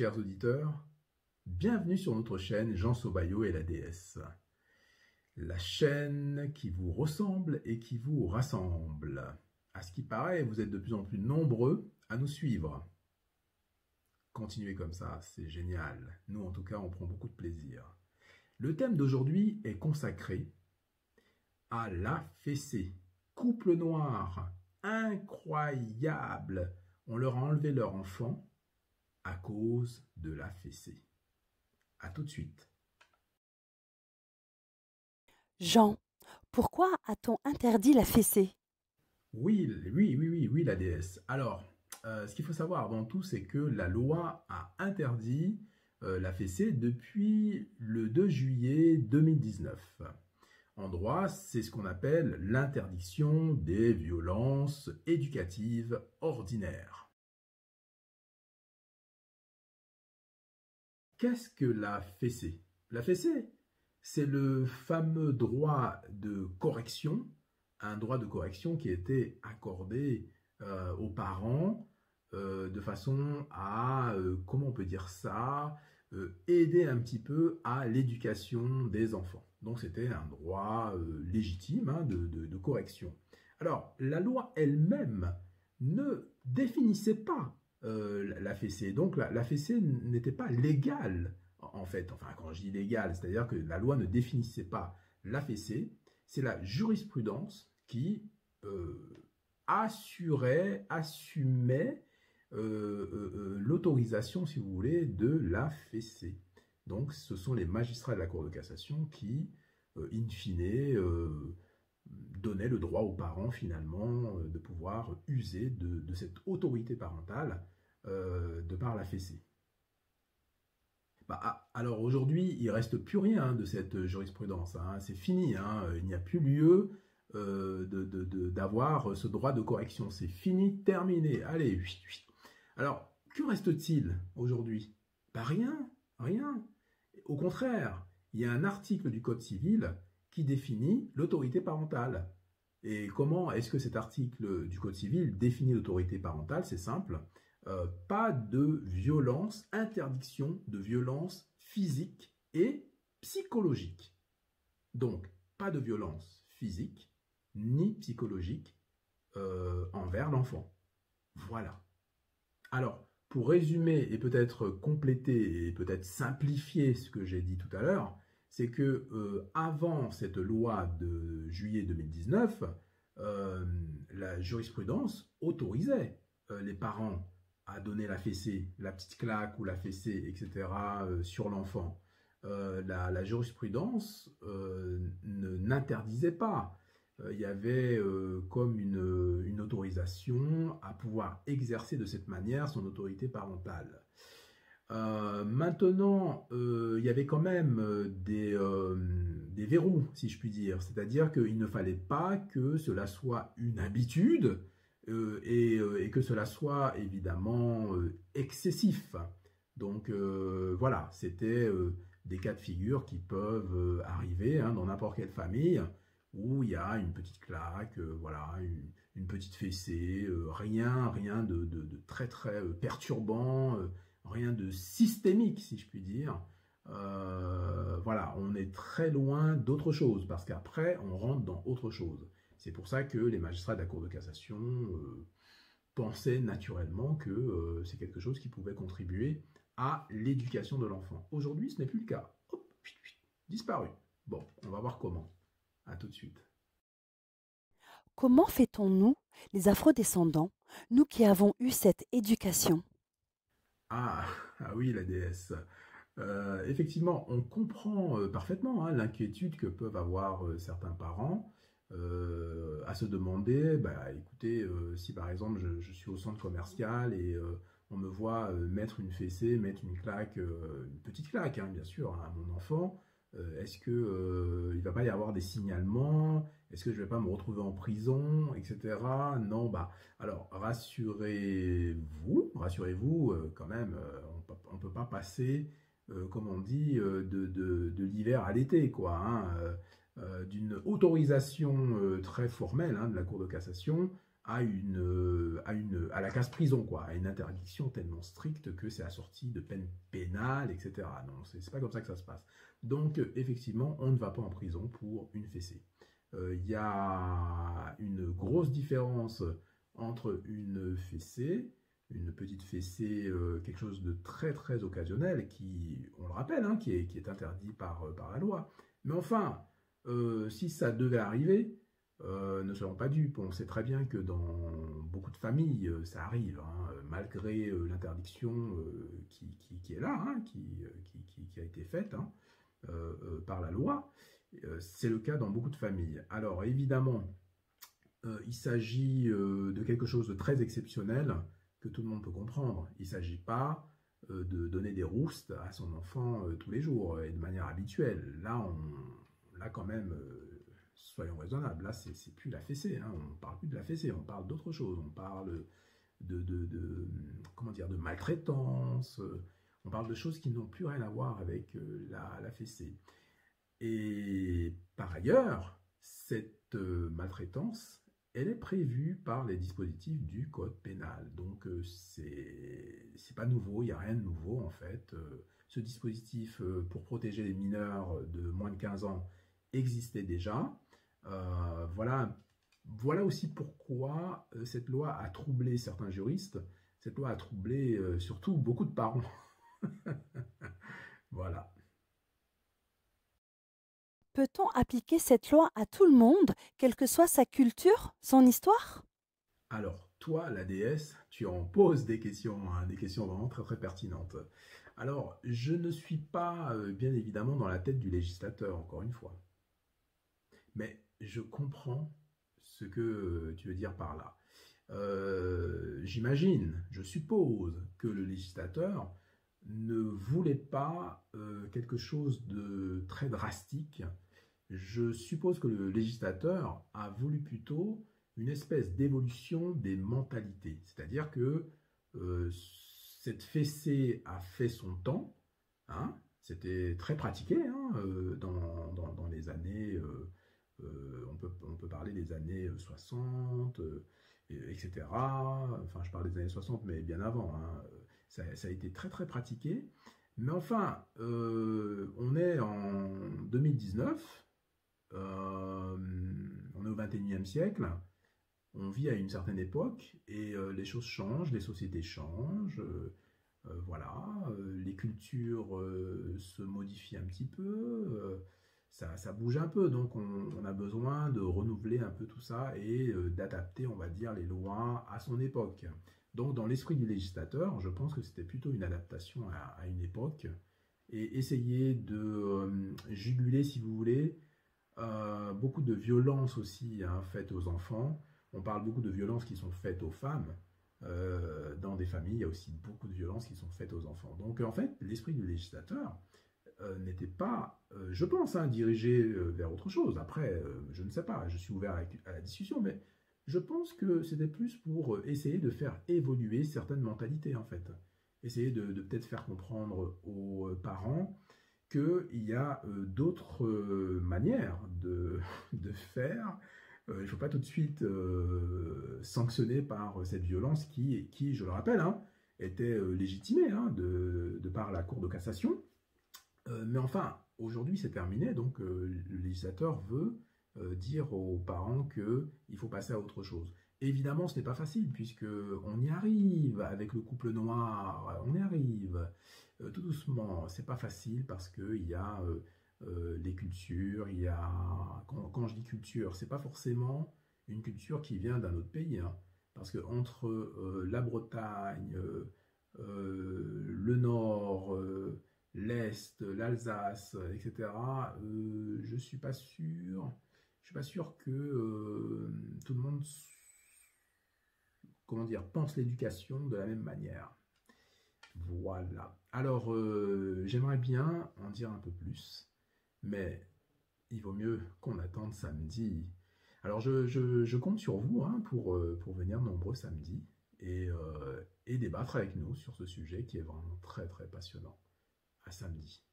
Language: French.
chers auditeurs, bienvenue sur notre chaîne Jean Sobayo et la déesse. La chaîne qui vous ressemble et qui vous rassemble. À ce qui paraît, vous êtes de plus en plus nombreux à nous suivre. Continuez comme ça, c'est génial. Nous, en tout cas, on prend beaucoup de plaisir. Le thème d'aujourd'hui est consacré à la fessée. Couple noir, incroyable. On leur a enlevé leur enfant à cause de la fessée. À tout de suite. Jean, pourquoi a-t-on interdit la fessée? Oui, la déesse. Alors, ce qu'il faut savoir avant tout, c'est que la loi a interdit la fessée depuis le 2 juillet 2019. En droit, c'est ce qu'on appelle l'interdiction des violences éducatives ordinaires. Qu'est-ce que la fessée? La fessée, c'est le fameux droit de correction, un droit de correction qui était accordé aux parents de façon à, comment on peut dire ça, aider un petit peu à l'éducation des enfants. Donc c'était un droit légitime hein, de correction. Alors, la loi elle-même ne définissait pas la fessée. Donc la fessée n'était pas légale en fait. Enfin, quand je dis légale, c'est-à-dire que la loi ne définissait pas la fessée. C'est la jurisprudence qui assumait l'autorisation, si vous voulez, de la fessée. Donc ce sont les magistrats de la Cour de cassation qui, in fine, donnait le droit aux parents finalement de pouvoir user de cette autorité parentale de par la fessée. Alors aujourd'hui, il ne reste plus rien de cette jurisprudence, hein. C'est fini, hein. Il n'y a plus lieu d'avoir ce droit de correction. C'est fini, terminé. Allez, Alors, que reste-t-il aujourd'hui? Rien, rien. Au contraire, il y a un article du Code civil qui définit l'autorité parentale. Et comment est-ce que cet article du Code civil définit l'autorité parentale? C'est simple. Pas de violence, interdiction de violence physique et psychologique. Donc, pas de violence physique ni psychologique envers l'enfant. Voilà. Alors, pour résumer et peut-être compléter et peut-être simplifier ce que j'ai dit tout à l'heure, c'est que avant cette loi de juillet 2019, la jurisprudence autorisait les parents à donner la fessée, la petite claque ou la fessée, etc. Sur l'enfant. La jurisprudence n'interdisait pas. Il y avait comme une autorisation à pouvoir exercer de cette manière son autorité parentale. Maintenant, il y avait quand même des verrous, si je puis dire. C'est-à-dire qu'il ne fallait pas que cela soit une habitude et que cela soit évidemment excessif. Donc voilà, c'était des cas de figure qui peuvent arriver hein, dans n'importe quelle famille où il y a une petite claque, voilà, une petite fessée, rien de très très perturbant, rien de systémique si je puis dire. Voilà, on est très loin d'autre chose parce qu'après on rentre dans autre chose. C'est pour ça que les magistrats de la Cour de cassation pensaient naturellement que c'est quelque chose qui pouvait contribuer à l'éducation de l'enfant. Aujourd'hui, ce n'est plus le cas. Hop, disparu. Bon, on va voir comment. À tout de suite. Comment fait-on, nous, les afrodescendants, nous qui avons eu cette éducation? Ah oui, la déesse. Effectivement, on comprend parfaitement hein, l'inquiétude que peuvent avoir certains parents à se demander, écoutez, si par exemple je suis au centre commercial et on me voit mettre une fessée, mettre une claque, une petite claque, hein, bien sûr, hein, à mon enfant, est-ce que il va pas y avoir des signalements? Est-ce que je vais pas me retrouver en prison, etc. Non, alors rassurez-vous quand même, on peut pas passer, comme on dit, de l'hiver à l'été, quoi, hein, d'une autorisation très formelle hein, de la Cour de cassation à la case prison, quoi, à une interdiction tellement stricte que c'est assorti de peine pénale, etc. Non, c'est pas comme ça que ça se passe. Donc, effectivement, on ne va pas en prison pour une fessée. Il y a une grosse différence entre une fessée, une petite fessée, quelque chose de très très occasionnel, qui, on le rappelle, hein, qui est interdit par la loi. Mais enfin, si ça devait arriver, ne soyons pas dupes, on sait très bien que dans beaucoup de familles, ça arrive, hein, malgré l'interdiction qui est là, hein, qui a été faite, hein, par la loi. C'est le cas dans beaucoup de familles. Alors évidemment, il s'agit de quelque chose de très exceptionnel que tout le monde peut comprendre. Il ne s'agit pas de donner des roustes à son enfant tous les jours et de manière habituelle. Là quand même, soyons raisonnables, là c'est plus la fessée, hein. On ne parle plus de la fessée, on parle d'autre chose, on parle comment dire, de maltraitance, on parle de choses qui n'ont plus rien à voir avec la fessée. Et par ailleurs, cette maltraitance, elle est prévue par les dispositifs du code pénal. Donc c'est pas nouveau, il n'y a rien de nouveau en fait. Ce dispositif pour protéger les mineurs de moins de 15 ans existait déjà. Voilà aussi pourquoi cette loi a troublé certains juristes. Cette loi a troublé surtout beaucoup de parents. Voilà. Peut-on appliquer cette loi à tout le monde, quelle que soit sa culture, son histoire? Alors, toi, la déesse, tu en poses des questions, hein, des questions vraiment très très pertinentes. Alors, je ne suis pas, bien évidemment, dans la tête du législateur, encore une fois. Mais je comprends ce que tu veux dire par là. J'imagine, je suppose que le législateur ne voulait pas quelque chose de très drastique. Je suppose que le législateur a voulu plutôt une espèce d'évolution des mentalités. C'est-à-dire que cette fessée a fait son temps, hein, c'était très pratiqué, hein, dans les années, on peut parler des années 60, etc. Enfin, je parle des années 60, mais bien avant, hein. Ça a été très très pratiqué. Mais enfin, on est en 2019, on est au 21e siècle, on vit à une certaine époque et les choses changent, les sociétés changent, voilà, les cultures se modifient un petit peu, ça bouge un peu, donc on a besoin de renouveler un peu tout ça et d'adapter, on va dire, les lois à son époque. Donc dans l'esprit du législateur, je pense que c'était plutôt une adaptation à une époque et essayer de juguler, si vous voulez, beaucoup de violences aussi, hein, faites aux enfants. On parle beaucoup de violences qui sont faites aux femmes. Dans des familles, il y a aussi beaucoup de violences qui sont faites aux enfants. Donc en fait, l'esprit du législateur n'était pas, je pense, hein, dirigé vers autre chose. Après, je ne sais pas, je suis ouvert à la discussion, mais je pense que c'était plus pour essayer de faire évoluer certaines mentalités, en fait. Essayer de peut-être faire comprendre aux parents qu'il y a d'autres manières de faire. Il ne faut pas tout de suite sanctionner par cette violence qui, je le rappelle, hein, était légitimée, hein, de par la Cour de cassation. Mais enfin, aujourd'hui c'est terminé, donc le législateur veut dire aux parents qu'il faut passer à autre chose. Évidemment, ce n'est pas facile, puisque on y arrive avec le couple noir, on y arrive tout doucement. C'est pas facile parce qu'il y a les cultures, il y a... Quand je dis culture, c'est pas forcément une culture qui vient d'un autre pays, hein, parce que entre la Bretagne, le Nord, l'Est, l'Alsace, etc., je suis pas sûr que tout le monde, comment dire, pense l'éducation de la même manière. Voilà. Alors, j'aimerais bien en dire un peu plus, mais il vaut mieux qu'on attende samedi. Alors, je compte sur vous, hein, pour venir nombreux samedi et débattre avec nous sur ce sujet qui est vraiment très très passionnant. À samedi.